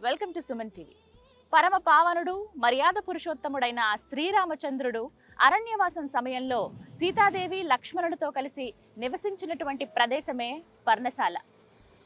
Welcome to Suman TV. పరమ పావనుడు మర్యాద పురుషోత్తముడైన శ్రీరామచంద్రుడు అరణ్యవాసం సమయంలో సీతాదేవి లక్ష్మణుడితో కలిసి నివసించినటువంటి ప్రదేశమే పర్ణశాల.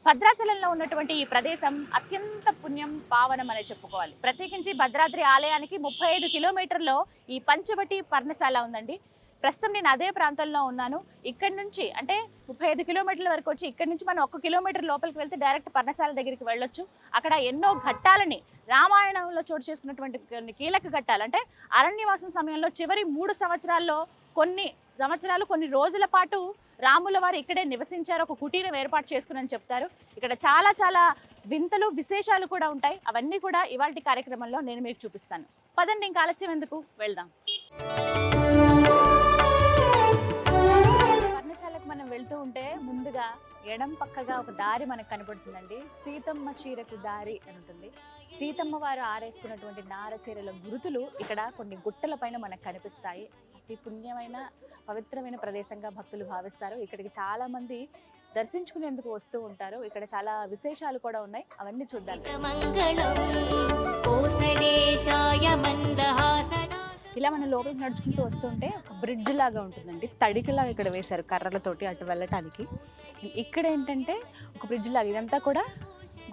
భద్రాచలంలో ఉన్నటువంటి ఈ ప్రదేశం అత్యంత పుణ్యం పావనం అనే చెప్పుకోవాలి. ప్రత్యేకించి భద్రాద్రి ఆలయానికి 35 కిలోమీటర్లో ఈ పంచవటి పర్ణశాల ఉందండి. ప్రస్తుతం నేను అదే ప్రాంతంలో ఉన్నాను. ఇక్కడి నుంచి అంటే 35 కిలోమీటర్ల వరకు వచ్చి ఇక్కడి నుంచి మనం 1 కిలోమీటర్ లోపలికి వెళ్తే డైరెక్ట్ పర్ణశాల దగ్గరికి వెళ్ళొచ్చు. అక్కడ ఎన్నో ఘట్టాలని రామాయణంలో చోటు చేసుకున్నటువంటి కొన్ని కీలక ఘట్టాలు, అంటే అరణ్యవాసం సమయంలో చివరి 3 సంవత్సరాల్లో కొన్ని రోజుల పాటు రాముల వారు ఇక్కడే నివసించారు, ఒక కుటీరం ఏర్పాటు చేసుకుని చెప్తారు. ఇక్కడ చాలా వింతలు విశేషాలు కూడా ఉంటాయి. అవన్నీ కూడా ఇవాల్టి కార్యక్రమంలో నేను మీకు చూపిస్తాను. పదండి, ఇంకా ఆలస్యం ఎందుకు, వెళ్దాం. పర్ణశాలకు మనం వెళ్తూ ఉంటే ముందుగా ఎడం పక్కగా ఒక దారి మనకు కనబడుతుందండి. సీతమ్మ చీరకు దారి అని ఉంటుంది. సీతమ్మ వారు ఆరేసుకున్నటువంటి నార చీరల గుర్తులు ఇక్కడ కొన్ని గుట్టల పైన మనకు కనిపిస్తాయి. అతి పుణ్యమైన పవిత్రమైన ప్రదేశంగా భక్తులు భావిస్తారు. ఇక్కడికి చాలా మంది దర్శించుకునేందుకు వస్తూ ఉంటారు. ఇక్కడ చాలా విశేషాలు కూడా ఉన్నాయి, అవన్నీ చూద్దాం. ఇలా మనం లోపలికి నడుచుకుంటూ వస్తుంటే ఒక బ్రిడ్జ్ లాగా ఉంటుందండి. తడికిలాగా ఇక్కడ వేశారు కర్రలతోటి అటు వెళ్ళటానికి. ఇక్కడ ఏంటంటే ఒక బ్రిడ్జ్ లాగా, ఇదంతా కూడా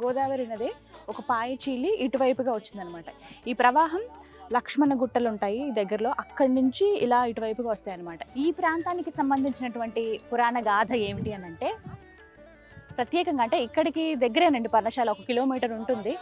గోదావరి నది ఒక పాయి చీలి ఇటువైపుగా వచ్చిందనమాట. ఈ ప్రవాహం లక్ష్మణ గుట్టలు ఉంటాయి ఈ దగ్గరలో, అక్కడి నుంచి ఇలా ఇటువైపుగా వస్తాయి అనమాట. ఈ ప్రాంతానికి సంబంధించినటువంటి పురాణ గాథ ఏమిటి అని అంటే, ప్రత్యేకంగా అంటే ఇక్కడికి దగ్గరేనండి పర్ణశాల, 1 కిలోమీటర్ ఉంటుంది.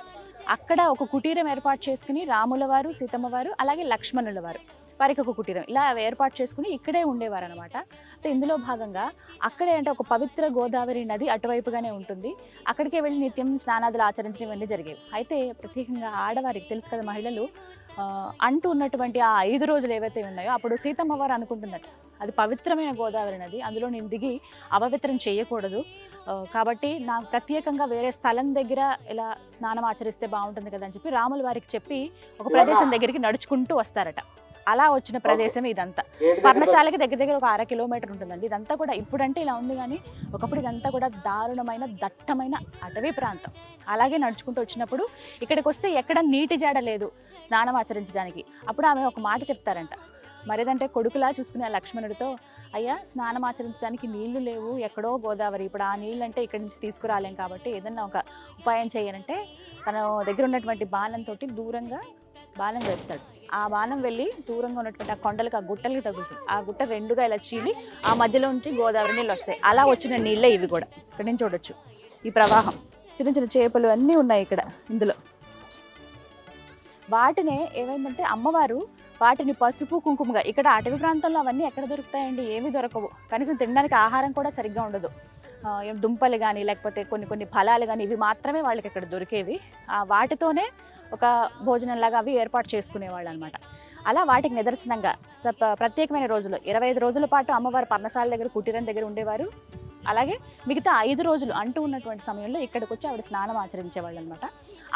అక్కడ ఒక కుటీరం ఏర్పాటు చేసుకుని రాముల వారు, సీతమ్మ వారు, అలాగే లక్ష్మణుల వారు, వారికి ఒక కుటీరం ఇలా ఏర్పాటు చేసుకుని ఇక్కడే ఉండేవారు అనమాట. అయితే ఇందులో భాగంగా అక్కడే అంటే ఒక పవిత్ర గోదావరి నది అటువైపుగానే ఉంటుంది. అక్కడికే వెళ్ళి నిత్యం స్నానాదులు ఆచరించడం ఇవన్నీ జరిగేవి. అయితే ప్రత్యేకంగా ఆడవారికి తెలుసు కదా, మహిళలు అంటూ ఉన్నటువంటి ఆ 5 రోజులు ఏవైతే ఉన్నాయో అప్పుడు సీతమ్మ వారు అనుకుంటున్నట్టు అది పవిత్రమైన గోదావరి నది, అందులో నేను దిగి అపవిత్రం చేయకూడదు, కాబట్టి నాకు ప్రత్యేకంగా వేరే స్థలం దగ్గర ఇలా స్నానం ఆచరిస్తే బాగుంటుంది కదా అని చెప్పి రాముల వారికి చెప్పి ఒక ప్రదేశం దగ్గరికి నడుచుకుంటూ వస్తారట. అలా వచ్చిన ప్రదేశం ఇదంతా. పర్ణశాలకి దగ్గర ఒక 1/2 కిలోమీటర్ ఉంటుందండి. ఇదంతా కూడా ఇప్పుడంటే ఇలా ఉంది, కానీ ఒకప్పుడు ఇదంతా కూడా దారుణమైన దట్టమైన అటవీ ప్రాంతం. అలాగే నడుచుకుంటూ వచ్చినప్పుడు ఇక్కడికి వస్తే ఎక్కడ నీటి జాడ లేదు స్నానం ఆచరించడానికి. అప్పుడు ఆమె ఒక మాట చెప్తారంట, మరేదంటే కొడుకులా చూసుకునే లక్ష్మణుడితో, అయ్యా స్నానం ఆచరించడానికి నీళ్లు లేవు, ఎక్కడో గోదావరి, ఇప్పుడు ఆ నీళ్ళు అంటే ఇక్కడి నుంచి తీసుకురాలేం, కాబట్టి ఏదన్నా ఒక ఉపాయం చేయాలంటే తన దగ్గర ఉన్నటువంటి బాణంతో దూరంగా బాణం వేస్తాడు. ఆ బాణం వెళ్ళి దూరంగా ఉన్నటువంటి ఆ కొండలకు, ఆ గుట్టలకి తగులుతుంది. ఆ గుట్ట 2గా ఇలా చీలి ఆ మధ్యలో నుంచి గోదావరి నీళ్ళు వస్తాయి. అలా వచ్చిన నీళ్ళే ఇవి కూడా. ఇక్కడ నుంచి చూడొచ్చు ఈ ప్రవాహం. చిన్న చేపలు అన్నీ ఉన్నాయి ఇక్కడ. ఇందులో వాటినే ఏమైందంటే అమ్మవారు వాటిని పసుపు కుంకుమగా, ఇక్కడ అటవీ ప్రాంతంలో అవన్నీ ఎక్కడ దొరుకుతాయండి, ఏమీ దొరకవు. కనీసం తినడానికి ఆహారం కూడా సరిగ్గా ఉండదు. దుంపలు కానీ లేకపోతే కొన్ని ఫలాలు కానీ ఇవి మాత్రమే వాళ్ళకి ఇక్కడ దొరికేవి. వాటితోనే ఒక భోజనంలాగా అవి ఏర్పాటు చేసుకునేవాళ్ళు అనమాట. అలా వాటికి నిదర్శనంగా ప్రత్యేకమైన రోజులు 25 రోజుల పాటు అమ్మవారు పర్ణశాల దగ్గర కుటీరం దగ్గర ఉండేవారు. అలాగే మిగతా 5 రోజులు అంటూ ఉన్నటువంటి సమయంలో ఇక్కడికి వచ్చి ఆవిడ స్నానం ఆచరించేవాళ్ళు అనమాట.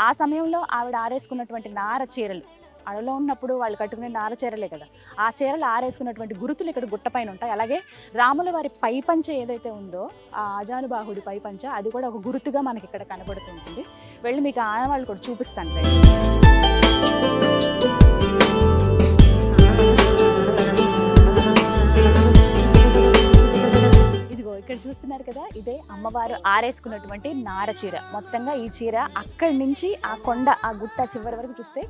ఆ సమయంలో ఆవిడ ఆరేసుకున్నటువంటి నార చీరలు, అడవిలో ఉన్నప్పుడు వాళ్ళు కట్టుకునే నార చీరలే కదా, ఆ చీరలు ఆరేసుకున్నటువంటి గుర్తులు ఇక్కడ గుట్టపైన ఉంటాయి. అలాగే రాముల వారి పైపంచ ఏదైతే ఉందో ఆ ఆజానుబాహుడి పైపంచ, అది కూడా ఒక గుర్తుగా మనకి ఇక్కడ కనబడుతుంటుంది. వెళ్ళి మీకు ఆనవాళ్ళు కూడా చూపిస్తాను. ఇదిగో ఇక్కడ చూస్తున్నారు కదా, ఇదే అమ్మవారు ఆరేసుకున్నటువంటి నార చీర. మొత్తంగా ఈ చీర అక్కడి నుంచి ఆ కొండ, ఆ గుట్ట చివరి వరకు చూస్తే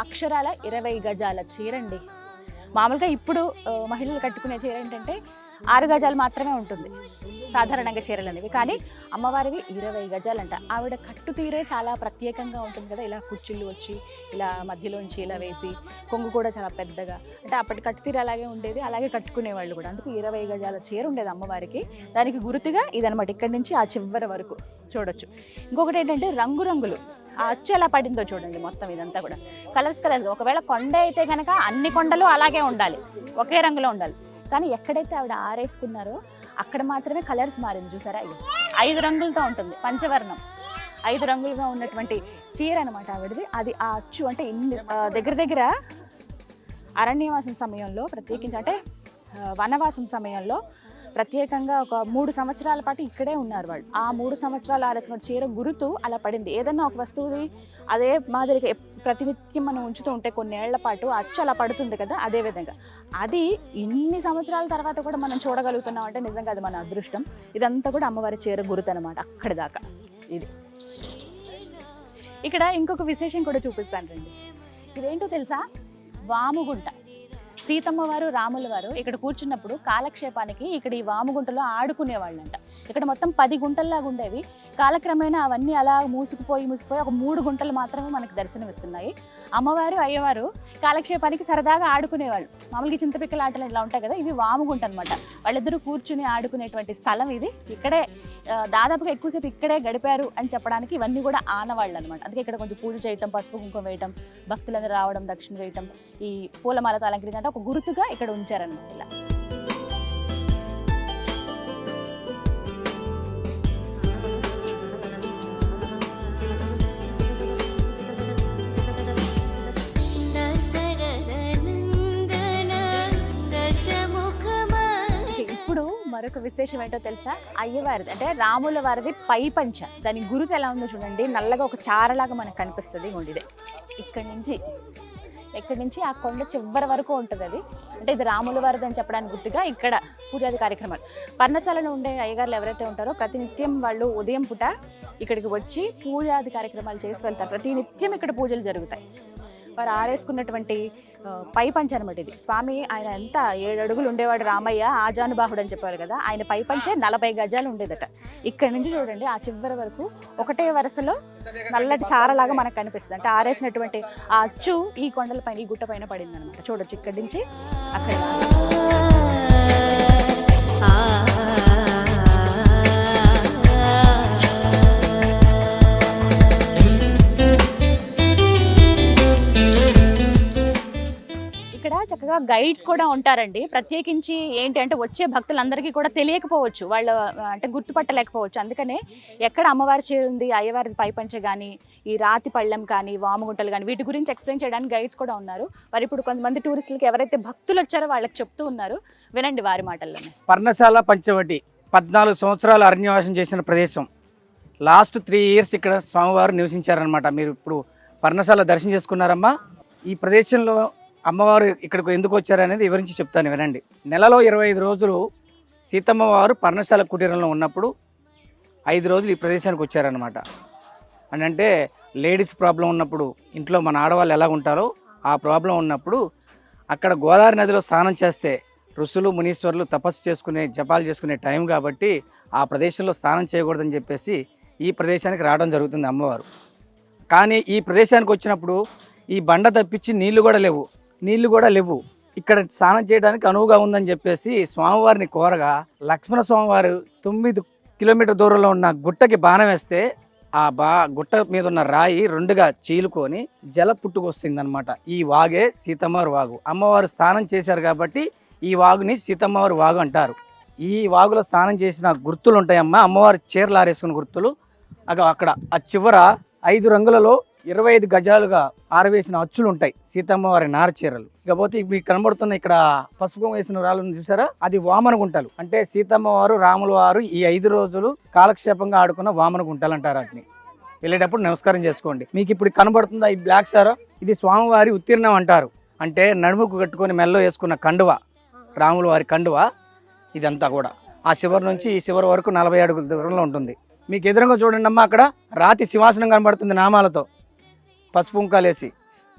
అక్షరాల 20 గజాల చీర అండి. మామూలుగా ఇప్పుడు మహిళలు కట్టుకునే చీర ఏంటంటే 6 గజాలు మాత్రమే ఉంటుంది సాధారణంగా చీరలు అనేవి, కానీ అమ్మవారివి 20 గజాలంట. ఆవిడ కట్టు తీరే చాలా ప్రత్యేకంగా ఉంటుంది కదా, ఇలా కుర్చీలు వచ్చి ఇలా మధ్యలోంచి ఇలా వేసి, కొంగు కూడా చాలా పెద్దగా, అంటే అప్పటి కట్టు తీర అలాగే ఉండేది, అలాగే కట్టుకునేవాళ్ళు కూడా. అందుకు 20 గజాల చీర ఉండేది అమ్మవారికి. దానికి గుర్తుగా ఇదనమాట, ఇక్కడి నుంచి ఆ చివరి వరకు చూడొచ్చు. ఇంకొకటి ఏంటంటే రంగురంగులు, ఆ అచ్చు ఎలా పడిందో చూడండి. మొత్తం ఇదంతా కూడా కలర్స్. ఒకవేళ కొండ అయితే కనుక అన్ని కొండలు అలాగే ఉండాలి, ఒకే రంగులో ఉండాలి. కానీ ఎక్కడైతే ఆవిడ ఆరేసుకున్నారో అక్కడ మాత్రమే కలర్స్ మారింది. చూసారా, 5 రంగులతో ఉంటుంది, పంచవర్ణం 5 రంగులుగా ఉన్నటువంటి చీర అనమాట ఆవిడది. అది ఆ అచ్చు అంటే ఇన్ని దగ్గర అరణ్యవాసం సమయంలో, ప్రత్యేకించి అంటే వనవాసం సమయంలో ప్రత్యేకంగా ఒక 3 సంవత్సరాల పాటు ఇక్కడే ఉన్నారు వాళ్ళు. ఆ 3 సంవత్సరాలు ఆరేసుకున్న చీర గురుతు అలా పడింది. ఏదన్నా ఒక వస్తువుది అదే మాదిరిగా ప్రతినిత్యం మనం ఉంచుతూ ఉంటే కొన్నేళ్ల పాటు అచ్చు అలా పడుతుంది కదా, అదే విధంగా అది ఇన్ని సంవత్సరాల తర్వాత కూడా మనం చూడగలుగుతున్నాం అంటే నిజంగా అది మన అదృష్టం. ఇదంతా కూడా అమ్మవారి చీర గురుతు అనమాట. అక్కడి దాకా ఇది. ఇక్కడ ఇంకొక విశేషం కూడా చూపిస్తాను రండి. ఇదేంటో తెలుసా? వాముగుంట. సీతమ్మ వారు రాముల వారు ఇక్కడ కూర్చున్నప్పుడు కాలక్షేపానికి ఇక్కడ ఈ వాముగుంటలో ఆడుకునేవాళ్ళంట. ఇక్కడ మొత్తం 10 గుంటల్లాగా ఉండేవి. కాలక్రమేణా అవన్నీ అలా మూసుకుపోయి ఒక 3 గుంటలు మాత్రమే మనకు దర్శనమిస్తున్నాయి. అమ్మవారు అయ్యవారు కాలక్షేపానికి సరదాగా ఆడుకునేవాళ్ళు. మామూలుగా చింతపిక్కల ఆటలు ఇలా ఉంటాయి కదా, ఇవి వాముగుంట అనమాట. వాళ్ళిద్దరూ కూర్చుని ఆడుకునేటువంటి స్థలం ఇది. ఇక్కడే దాదాపుగా ఎక్కువసేపు ఇక్కడే గడిపారు అని చెప్పడానికి ఇవన్నీ కూడా ఆనవాళ్ళు అనమాట. అందుకే ఇక్కడ కొంచెం పూజ చేయటం, పసుపు కుంకుమ వేయటం, భక్తులందరూ రావడం, దక్షిణ వేయటం, ఈ పూలమాలతో అలంకరించడం ఒక గుర్తుగా ఇక్కడ ఉంచారనమాట. ఇలా మరొక విశేషం ఏంటో తెలుసా? అయ్యవారిది అంటే రాముల వారిది పై పంచ. దాని గురుతు ఎలా ఉందో చూడండి. నల్లగా ఒక చారలాగా మనకు కనిపిస్తుంది. ఇదే ఇక్కడి నుంచి ఆ కొండ చివరి వరకు ఉంటుంది అది. అంటే ఇది రాముల వారిది అని చెప్పడానికి గుర్తుగా ఇక్కడ పూజాది కార్యక్రమాలు. పర్ణశాలలో ఉండే అయ్యగారులు ఎవరైతే ఉంటారో ప్రతినిత్యం వాళ్ళు ఉదయం పూట ఇక్కడికి వచ్చి పూజాది కార్యక్రమాలు చేసి వెళ్తారు. ప్రతినిత్యం ఇక్కడ పూజలు జరుగుతాయి. వారు ఆరేసుకున్నటువంటి పై పంచ అనమాట ఇది. స్వామి ఆయన ఎంత 7 అడుగులు ఉండేవాడు రామయ్య, ఆజానుబాహుడు అని చెప్పారు కదా, ఆయన పై పంచే 40 గజాలు ఉండేదట. ఇక్కడ నుంచి చూడండి ఆ చివరి వరకు ఒకటే వరుసలో నల్లటి చారలాగా మనకు కనిపిస్తుంది. అంటే ఆరేసినటువంటి ఆ అచ్చు ఈ కొండల పైన, ఈ గుట్ట పైన పడింది అనమాట. చూడొచ్చు ఇక్కడి నుంచి అక్కడ. చక్కగా గైడ్స్ కూడా ఉంటారండి. ప్రత్యేకించి ఏంటి అంటే వచ్చే భక్తులందరికీ కూడా తెలియకపోవచ్చు, వాళ్ళు అంటే గుర్తుపట్టలేకపోవచ్చు. అందుకనే ఎక్కడ అమ్మవారి చీర ఉంది, అయ్యవారి పైపంచ కానీ, ఈ రాతి పళ్ళెం కానీ, వాముగుంటలు కానీ, వీటి గురించి ఎక్స్ప్లెయిన్ చేయడానికి గైడ్స్ కూడా ఉన్నారు. మరి ఇప్పుడు కొంతమంది టూరిస్టులకి ఎవరైతే భక్తులు వచ్చారో వాళ్ళకి చెప్తూ ఉన్నారు, వినండి వారి మాటల్లోనే. పర్ణశాల పంచవటి 14 సంవత్సరాలు అరణ్యవాసం చేసిన ప్రదేశం. లాస్ట్ 3 ఇయర్స్ ఇక్కడ స్వామివారు నివసించారనమాట. మీరు ఇప్పుడు పర్ణశాల దర్శనం చేసుకున్నారమ్మా. ఈ ప్రదేశంలో అమ్మవారు ఇక్కడికి ఎందుకు వచ్చారనేది వివరించి చెప్తాను, వినండి. నెలలో 25 రోజులు సీతమ్మ వారు పర్ణశాల కుటీరంలో ఉన్నప్పుడు 5 రోజులు ఈ ప్రదేశానికి వచ్చారనమాట. అంటే లేడీస్ ప్రాబ్లం ఉన్నప్పుడు, ఇంట్లో మన ఆడవాళ్ళు ఎలా ఉంటారో ఆ ప్రాబ్లం ఉన్నప్పుడు అక్కడ గోదావరి నదిలో స్నానం చేస్తే ఋషులు మునీశ్వరులు తపస్సు చేసుకునే, జపాలు చేసుకునే టైం కాబట్టి ఆ ప్రదేశంలో స్నానం చేయకూడదని చెప్పేసి ఈ ప్రదేశానికి రావడం జరుగుతుంది అమ్మవారు. కానీ ఈ ప్రదేశానికి వచ్చినప్పుడు ఈ బండ తప్పించి నీళ్లు కూడా లేవు. ఇక్కడ స్నానం చేయడానికి అనువుగా ఉందని చెప్పేసి స్వామివారిని కోరగా లక్ష్మణ స్వామివారు 9 కిలోమీటర్ దూరంలో ఉన్న గుట్టకి బాణం వేస్తే ఆ గుట్ట మీద ఉన్న రాయి 2గా చీలుకొని జల పుట్టుకొస్తుంది అనమాట. ఈ వాగే సీతమ్మవారి వాగు. అమ్మవారు స్నానం చేశారు కాబట్టి ఈ వాగుని సీతమ్మవారి వాగు అంటారు. ఈ వాగులో స్నానం చేసిన గుర్తులు ఉంటాయమ్మా, అమ్మవారి చీరలు ఆరేసుకున్న గుర్తులు. అక్కడ ఆ చివర 5 రంగులలో 25 గజాలుగా ఆరవేసిన అచ్చులు ఉంటాయి సీతమ్మవారి నార చీరలు. ఇకపోతే మీకు కనబడుతున్న ఇక్కడ పసుపు వేసిన రాళ్ళను చూసారా, అది వామన గుంటలు. అంటే సీతమ్మవారు రాముల వారు ఈ 5 రోజులు కాలక్షేపంగా ఆడుకున్న వామన గుంటలు అంటారు. వాటిని వెళ్ళేటప్పుడు నమస్కారం చేసుకోండి. మీకు ఇప్పుడు కనబడుతుందా ఈ బ్లాక్ సారా, ఇది స్వామివారి ఉత్తీర్ణం అంటారు. అంటే నడుముకు కట్టుకొని మెల్లో వేసుకున్న కండువ, రాముల వారి కండువ. ఇదంతా కూడా ఆ శివరి నుంచి ఈ శివరి వరకు 40 అడుగుల దూరంలో ఉంటుంది. మీకు ఎదురుగా చూడండి అమ్మా, అక్కడ రాతి సింహాసనం కనబడుతుంది నామాలతో, పసుపు కుంకాలేసి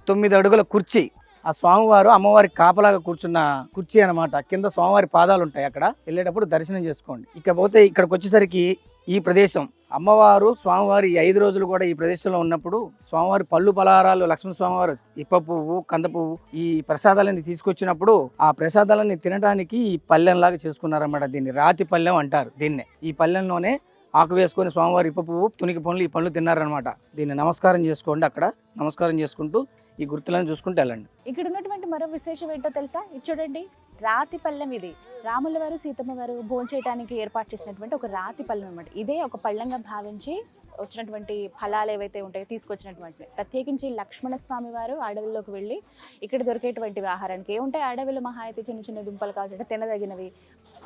9 అడుగుల కుర్చీ. ఆ స్వామివారు అమ్మవారి కాపలాగా కూర్చున్న కుర్చీ అనమాట. కింద స్వామివారి పాదాలు ఉంటాయి. అక్కడ వెళ్ళేటప్పుడు దర్శనం చేసుకోండి. ఇకపోతే ఇక్కడికి వచ్చేసరికి ఈ ప్రదేశం అమ్మవారు స్వామివారి 5 రోజులు కూడా ఈ ప్రదేశంలో ఉన్నప్పుడు స్వామివారి పళ్ళు పలహారాలు, లక్ష్మణ స్వామివారు ఇప్ప పువ్వు, కంద పువ్వు, ఈ ప్రసాదాలన్నీ తీసుకొచ్చినప్పుడు ఆ ప్రసాదాలన్నీ తినడానికి ఈ పల్లెంలాగా చేసుకున్నారన్నమాట. దీన్ని రాతి పల్లెం అంటారు. దీన్నే ఈ పల్లెంలోనే ఆకు వేసుకొని స్వామివారి ఇప్ప పువ్వు, తునికి పనులు, ఈ పనులు తిన్నారనమాట. దీన్ని నమస్కారం చేసుకోండి. అక్కడ నమస్కారం చేసుకుంటూ ఈ గుర్తులను చూసుకుంటూ వెళ్ళండి. ఇక్కడ ఉన్నటువంటి మరో విశేషం ఏంటో తెలుసా? ఇది చూడండి, రాతి పళ్ళెం. ఇది రాముల వారు సీతమ్మ వారు భోంచేయడానికి ఏర్పాటు చేసినటువంటి ఒక రాతి పళ్ళెం అనమాట. ఇదే ఒక పళ్ళంగా భావించి వచ్చినటువంటి ఫలాలు ఏవైతే ఉంటాయో తీసుకొచ్చినటువంటి. ప్రత్యేకించి లక్ష్మణ స్వామి వారు అడవుల్లోకి వెళ్ళి ఇక్కడ దొరికేటువంటి ఆహారానికి ఏముంటాయి, అడవిలో మహా అయితే చిన్న చిన్న దుంపలు కావచ్చు, తినదగినవి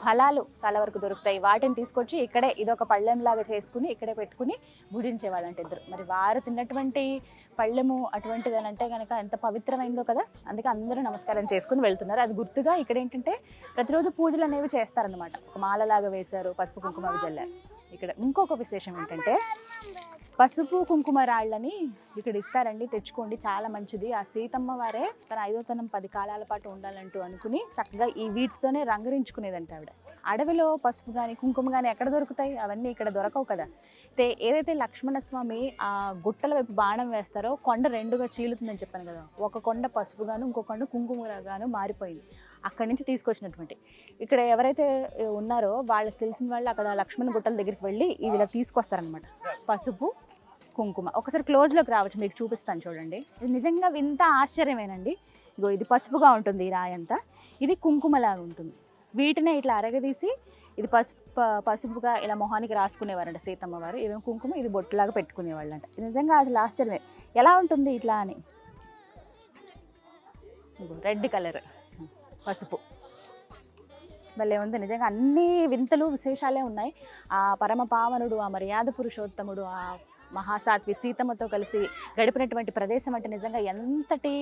ఫలాలు చాలా వరకు దొరుకుతాయి. వాటిని తీసుకొచ్చి ఇక్కడే ఇదొక పళ్ళెంలాగా చేసుకుని ఇక్కడే పెట్టుకుని భుజించేవాళ్ళంట ఇద్దరు. మరి వారు తిన్నటువంటి పళ్ళెము అటువంటిది అని అంటే కనుక ఎంత పవిత్రమైందో కదా, అందుకే అందరూ నమస్కారం చేసుకుని వెళ్తున్నారు. అది గుర్తుగా ఇక్కడ ఏంటంటే ప్రతిరోజు పూజలు అనేవి చేస్తారనమాట. ఒక మాలలాగా వేశారు, పసుపు కుంకుమ అవి జల్లారు. ఇక్కడ ఇంకొక విశేషం ఏంటంటే పసుపు కుంకుమ రాళ్ళని ఇక్కడ ఇస్తారండి, తెచ్చుకోండి, చాలా మంచిది. ఆ సీతమ్మ వారే తన 5వ తనం 10 కాలాల పాటు ఉండాలంటూ అనుకుని చక్కగా ఈ వీటితోనే రంగరించుకునేదంట ఆవిడ. అడవిలో పసుపు కానీ కుంకుమ కానీ ఎక్కడ దొరుకుతాయి, అవన్నీ ఇక్కడ దొరకవు కదా. అయితే ఏదైతే లక్ష్మణస్వామి ఆ గుట్టల వైపు బాణం వేస్తారో కొండ 2గా చీలుతుందని చెప్పాను కదా, ఒక కొండ పసుపుగాను ఇంకో కొండ కుంకుమగాను మారిపోయింది. అక్కడి నుంచి తీసుకొచ్చినటువంటి ఇక్కడ ఎవరైతే ఉన్నారో వాళ్ళకి తెలిసిన వాళ్ళు అక్కడ లక్ష్మణ గుట్టల దగ్గరికి వెళ్ళి ఇవి ఇలా తీసుకొస్తారనమాట, పసుపు కుంకుమ. ఒకసారి క్లోజ్లోకి రావచ్చు, మీకు చూపిస్తాను చూడండి. ఇది నిజంగా వింత ఆశ్చర్యమేనండి. ఇగో ఇది పసుపుగా ఉంటుంది ఈ రాయి అంతా, ఇది కుంకుమలాగా ఉంటుంది. వీటినే ఇట్లా అరగదీసి ఇది పసుపుగా ఇలా మొహానికి రాసుకునేవారంట సీతమ్మ వారు. ఇదేమో కుంకుమ, ఇది బొట్టులాగా పెట్టుకునేవాళ్ళంట. ఇది నిజంగా అసలు ఆశ్చర్యమే, ఎలా ఉంటుంది ఇట్లా అని. రెడ్ కలర్ పసుపు భలే ఉంది నిజంగా. అన్ని వింతలు విశేషాలే ఉన్నాయి. ఆ పరమ పావనుడు, ఆ మర్యాద పురుషోత్తముడు, ఆ మహాసాత్వి సీతమ్మతో కలిసి గడిపినటువంటి ప్రదేశం అంటే నిజంగా ఎంతటి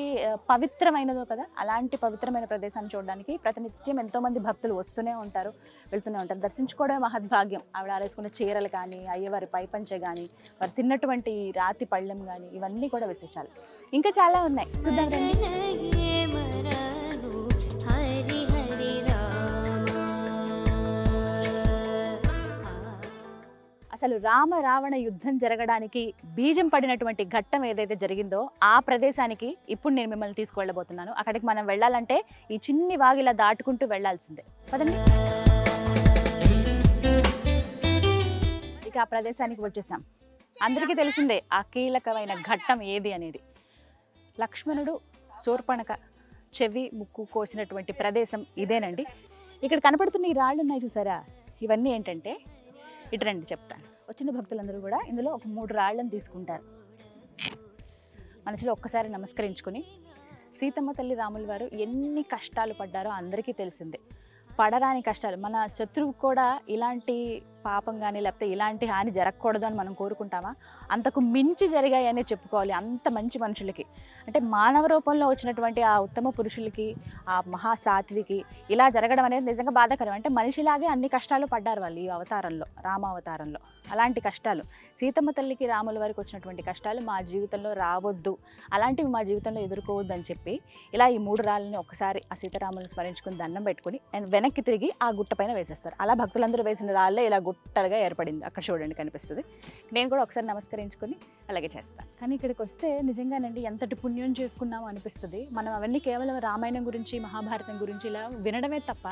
పవిత్రమైనదో కదా. అలాంటి పవిత్రమైన ప్రదేశాన్ని చూడడానికి ప్రతినిత్యం ఎంతోమంది భక్తులు వస్తూనే ఉంటారు, వెళ్తూనే ఉంటారు. దర్శించుకోవడమే మహద్భాగ్యం. ఆవిడ ఆరేసుకున్న చీరలు కానీ, అయ్యవారి పైపంచె కానీ, వారు తిన్నటువంటి రాతి పళ్ళెం కానీ, ఇవన్నీ కూడా విశేషాలు. ఇంకా చాలా ఉన్నాయి, చూద్దాం రండి. అసలు రామ రావణ యుద్ధం జరగడానికి బీజం పడినటువంటి ఘట్టం ఏదైతే జరిగిందో ఆ ప్రదేశానికి ఇప్పుడు నేను మిమ్మల్ని తీసుకువెళ్ళబోతున్నాను. అక్కడికి మనం వెళ్ళాలంటే ఈ చిన్ని వాగిలా దాటుకుంటూ వెళ్ళాల్సిందే, పదండి. ఇక ఆ ప్రదేశానికి వచ్చేసాం. అందరికీ తెలిసిందే ఆ కీలకమైన ఘట్టం ఏది అనేది. లక్ష్మణుడు శూర్పణఖ చెవి ముక్కు కోసినటువంటి ప్రదేశం ఇదేనండి. ఇక్కడ కనపడుతున్న ఈ రాళ్ళు ఉన్నాయి చూసారా, ఇవన్నీ ఏంటంటే ఇటు రండి చెప్తాను. వచ్చిన భక్తులందరూ కూడా ఇందులో ఒక 3 రాళ్ళని తీసుకుంటారు. మనసులో ఒక్కసారి నమస్కరించుకొని, సీతమ్మ తల్లి రాముల వారు ఎన్ని కష్టాలు పడ్డారో అందరికీ తెలిసిందే. పడరాని కష్టాలు, మన శత్రువు కూడా ఇలాంటి పాపం కానీ లేకపోతే ఇలాంటి హాని జరగకూడదు అని మనం కోరుకుంటామా? అంతకు మించి జరిగాయనే చెప్పుకోవాలి. అంత మంచి మనుషులకి, అంటే మానవ రూపంలో వచ్చినటువంటి ఆ ఉత్తమ పురుషులకి, ఆ మహాసాత్వికి ఇలా జరగడం అనేది నిజంగా బాధాకరం. అంటే మనిషిలాగే అన్ని కష్టాలు పడ్డారు వాళ్ళు ఈ అవతారంలో, రామావతారంలో. అలాంటి కష్టాలు సీతమ్మ తల్లికి రాముల వారికి వచ్చినటువంటి కష్టాలు మా జీవితంలో రావద్దు, అలాంటివి మా జీవితంలో ఎదుర్కోవద్దు అని చెప్పి ఇలా ఈ 3 రాళ్ళని ఒక్కసారి ఆ సీతారాములను స్మరించుకుని దండం పెట్టుకుని వెనక్కి తిరిగి ఆ గుట్ట పైన వేసేస్తారు. అలా భక్తులందరూ వేసిన రాళ్ళే ఇలా గుట్టలుగా ఏర్పడింది. అక్కడ చూడండి కనిపిస్తుంది. నేను కూడా ఒకసారి నమస్కరించుకొని అలాగే చేస్తాను. కానీ ఇక్కడికి వస్తే నిజంగానండి ఎంతటి పుణ్యం చేసుకున్నామో అనిపిస్తుంది. మనం అవన్నీ కేవలం రామాయణం గురించి, మహాభారతం గురించి ఇలా వినడమే తప్ప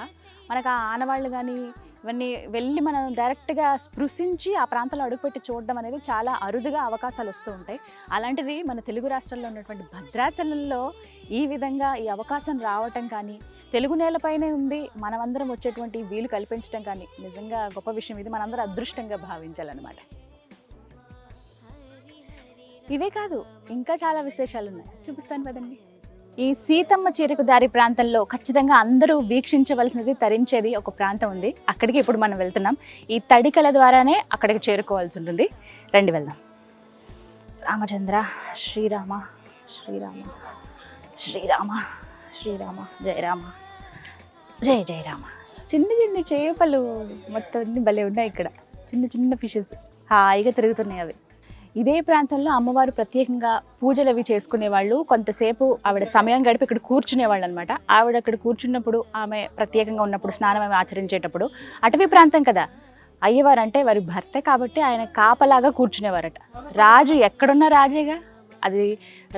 మనకు ఆ ఆనవాళ్ళు కానీ ఇవన్నీ వెళ్ళి మనం డైరెక్ట్గా స్పృశించి ఆ ప్రాంతంలో అడుగుపెట్టి చూడడం అనేది చాలా అరుదుగా అవకాశాలు వస్తూ ఉంటాయి. అలాంటిది మన తెలుగు రాష్ట్రాల్లో ఉన్నటువంటి భద్రాచలంలో ఈ విధంగా ఈ అవకాశం రావటం కానీ, తెలుగు నేలపైనే ఉంది మనమందరం వచ్చేటువంటి వీలు కల్పించడం కానీ నిజంగా గొప్ప విషయం. ఇది మనందరం అదృష్టంగా భావించాలన్నమాట. ఇవే కాదు, ఇంకా చాలా విశేషాలు ఉన్నాయి, చూపిస్తాను కదండి. ఈ సీతమ్మ చీరకు దారి ప్రాంతంలో ఖచ్చితంగా అందరూ వీక్షించవలసినది, తరించేది ఒక ప్రాంతం ఉంది. అక్కడికి ఇప్పుడు మనం వెళ్తున్నాం. ఈ తడికల ద్వారానే అక్కడికి చేరుకోవాల్సి ఉంటుంది. రండి వెళ్దాం. రామచంద్ర శ్రీరామ శ్రీరామ శ్రీరామ శ్రీరామ జయ రామ జయ జయ రామ. చిన్న చిన్న చేపలు మొత్తం అన్ని భలే ఉన్నాయి ఇక్కడ. చిన్న చిన్న ఫిషెస్ హాయిగా తిరుగుతున్నాయి అవి. ఇదే ప్రాంతంలో అమ్మవారు ప్రత్యేకంగా పూజలు అవి చేసుకునేవాళ్ళు. కొంతసేపు ఆవిడ సమయం గడిపి ఇక్కడ కూర్చునేవాళ్ళు అనమాట. ఆవిడ అక్కడ కూర్చున్నప్పుడు, ఆమె ప్రత్యేకంగా ఉన్నప్పుడు, స్నానం ఆమె ఆచరించేటప్పుడు, అటవీ ప్రాంతం కదా, అయ్యవారు అంటే వారి భర్తే కాబట్టి ఆయన కాపలాగా కూర్చునేవారట. రాజు ఎక్కడున్న రాజేగా, అది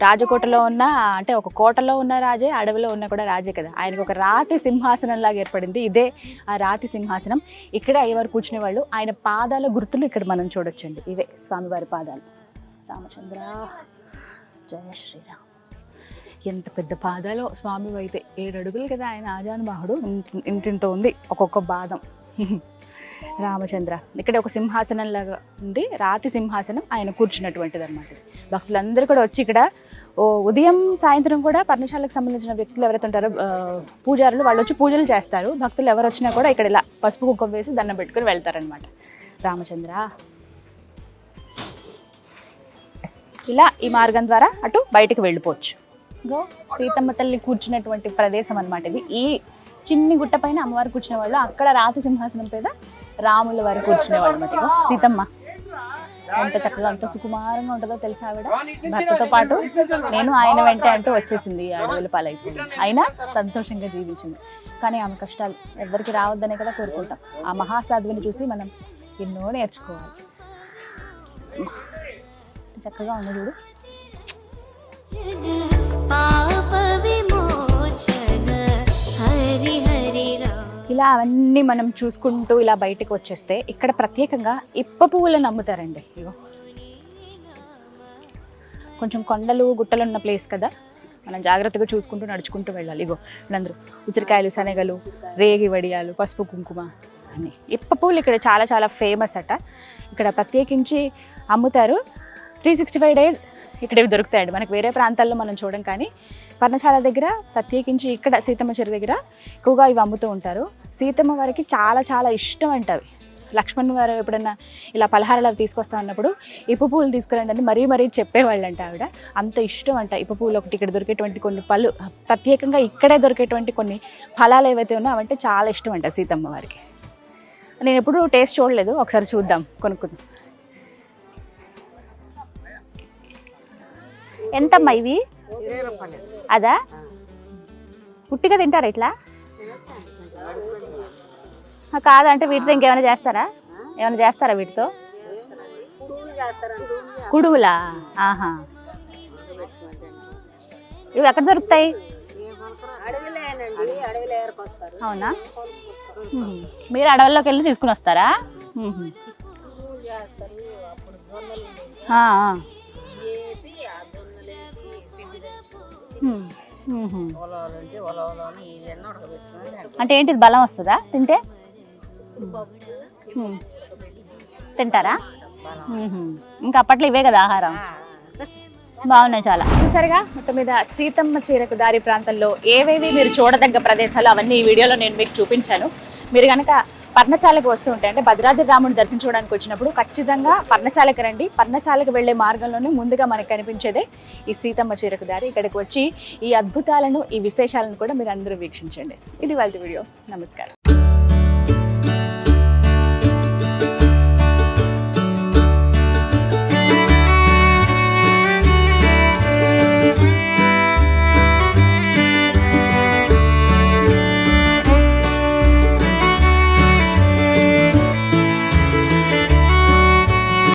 రాజకోటలో ఉన్న, అంటే ఒక కోటలో ఉన్న రాజే, అడవిలో ఉన్న కూడా రాజే కదా. ఆయనకు ఒక రాతి సింహాసనం లాగా ఏర్పడింది. ఇదే ఆ రాతి సింహాసనం. ఇక్కడే అయ్యవారు కూర్చునేవాళ్ళు. ఆయన పాదాల గుర్తులు ఇక్కడ మనం చూడొచ్చండి. ఇవే స్వామివారి పాదాలు. రామచంద్ర జయ శ్రీరామ్. ఎంత పెద్ద పాదాలో స్వామి అయితే, 7 అడుగులు కదా ఆయన. ఆజానుబాహుడు ఇంత ఉంది ఒక్కొక్క పాదం. రామచంద్ర ఇక్కడ ఒక సింహాసనం లాగా ఉంది, రాతి సింహాసనం, ఆయన కూర్చున్నటువంటిది అనమాట. భక్తులందరూ కూడా వచ్చి ఇక్కడ ఉదయం సాయంత్రం కూడా పర్ణశాలకు సంబంధించిన వ్యక్తులు ఎవరైతే ఉంటారో పూజారులు వాళ్ళు వచ్చి పూజలు చేస్తారు. భక్తులు ఎవరు వచ్చినా కూడా ఇక్కడ ఇలా పసుపు కుంకుమ వేసి దండం పెట్టుకుని వెళ్తారనమాట. రామచంద్ర ఇలా ఈ మార్గం ద్వారా అటు బయటకు వెళ్ళిపోవచ్చు. గో సీతమ్మ తల్లి కూర్చున్నటువంటి ప్రదేశం అనమాట ఇది. ఈ చిన్ని గుట్ట పైన అమ్మవారు కూర్చునే వాళ్ళు, అక్కడ రాతి సింహాసనం మీద రాముల వారు కూర్చునేవాళ్ళు అనమాట. సీతమ్మ ఎంత చక్కగా ఎంత సుకుమారంగా ఉంటుందో తెలుసా ఆవిడ. భర్తతో పాటు నేను ఆయన వెంట అంటూ వచ్చేసింది, అడవుల పాలైపోయింది. అయినా సంతోషంగా జీవించింది. కానీ ఆమె కష్టాలు ఎవరికి రావద్దనే కదా కోరుకుంటాం. ఆ మహాసాధువుని చూసి మనం ఎన్నో నేర్చుకోవాలి. చక్కగా ఉంది చూడు. ఇలా అవన్నీ మనం చూసుకుంటూ ఇలా బయటకు వచ్చేస్తే ఇక్కడ ప్రత్యేకంగా ఇప్ప పువ్వులను అమ్ముతారండి. ఇగో కొంచెం కొండలు గుట్టలు ఉన్న ప్లేస్ కదా, మనం జాగ్రత్తగా చూసుకుంటూ నడుచుకుంటూ వెళ్ళాలి. ఇగో వీళ్ళందరూ ఉసిరికాయలు, శనగలు, రేగి వడియాలు, పసుపు కుంకుమ అని. ఇప్ప పువ్వులు ఇక్కడ చాలా చాలా ఫేమస్ అట. ఇక్కడ ప్రత్యేకించి అమ్ముతారు. 365 days ఇక్కడ ఇవి దొరుకుతాయండి. మనకు వేరే ప్రాంతాల్లో మనం చూడం, కానీ పర్ణశాల దగ్గర ప్రత్యేకించి ఇక్కడ సీతమ్మ చెరువు దగ్గర ఎక్కువగా ఇవి అమ్ముతూ ఉంటారు. సీతమ్మ వారికి చాలా చాలా ఇష్టం అంటవి. లక్ష్మణ్ వారు ఎప్పుడన్నా ఇలా పలహారాలు తీసుకొస్తా ఉన్నప్పుడు ఇప్పు పువ్వులు తీసుకురండి అని మరీ చెప్పేవాళ్ళంట ఆవిడ. అంత ఇష్టం అంట ఇప్పు పువ్వులు. ఒకటి ఇక్కడ దొరికేటువంటి కొన్ని పళ్ళు, ప్రత్యేకంగా ఇక్కడే దొరికేటువంటి కొన్ని ఫలాలు ఏవైతే ఉన్నాయో అవంటే చాలా ఇష్టం అంట సీతమ్మ వారికి. నేను ఎప్పుడు టేస్ట్ చూడలేదు, ఒకసారి చూద్దాం, కొనుక్కుందాం. ఎంతమ్మా ఇవి? అదా పుట్టిగా తింటారా ఇట్లా? కాదంటే వీటితో ఇంకేమైనా చేస్తారా? ఏమైనా చేస్తారా వీటితో? కుడుములా? ఆహా. ఇవి ఎక్కడ దొరుకుతాయి? అవునా, మీరు అడవుల్లోకి వెళ్ళి తీసుకుని వస్తారా? అంటే ఏంటిది, బలం వస్తుందా తింటే? తింటారా? ఇంకా అప్పట్లో ఇవే కదా ఆహారం. బాగున్నాయి చాలా. చూసారుగా మొత్తం మీద సీతమ్మ చీరకు దారి ప్రాంతంలో ఏవేవి మీరు చూడదగ్గ ప్రదేశాలు అవన్నీ ఈ వీడియోలో నేను మీకు చూపించాను. మీరు కనుక పర్ణశాలకు వస్తూ ఉంటే, అంటే భద్రాద్రి రాముని దర్శించుకోవడానికి వచ్చినప్పుడు ఖచ్చితంగా పర్ణశాలకు రండి. పర్ణశాలకు వెళ్లే మార్గంలోనే ముందుగా మనకు కనిపించేదే ఈ సీతమ్మ చీరకు దారి. ఇక్కడికి వచ్చి ఈ అద్భుతాలను, ఈ విశేషాలను కూడా మీరు అందరూ వీక్షించండి. ఇది వాళ్ళ వీడియో. నమస్కారం.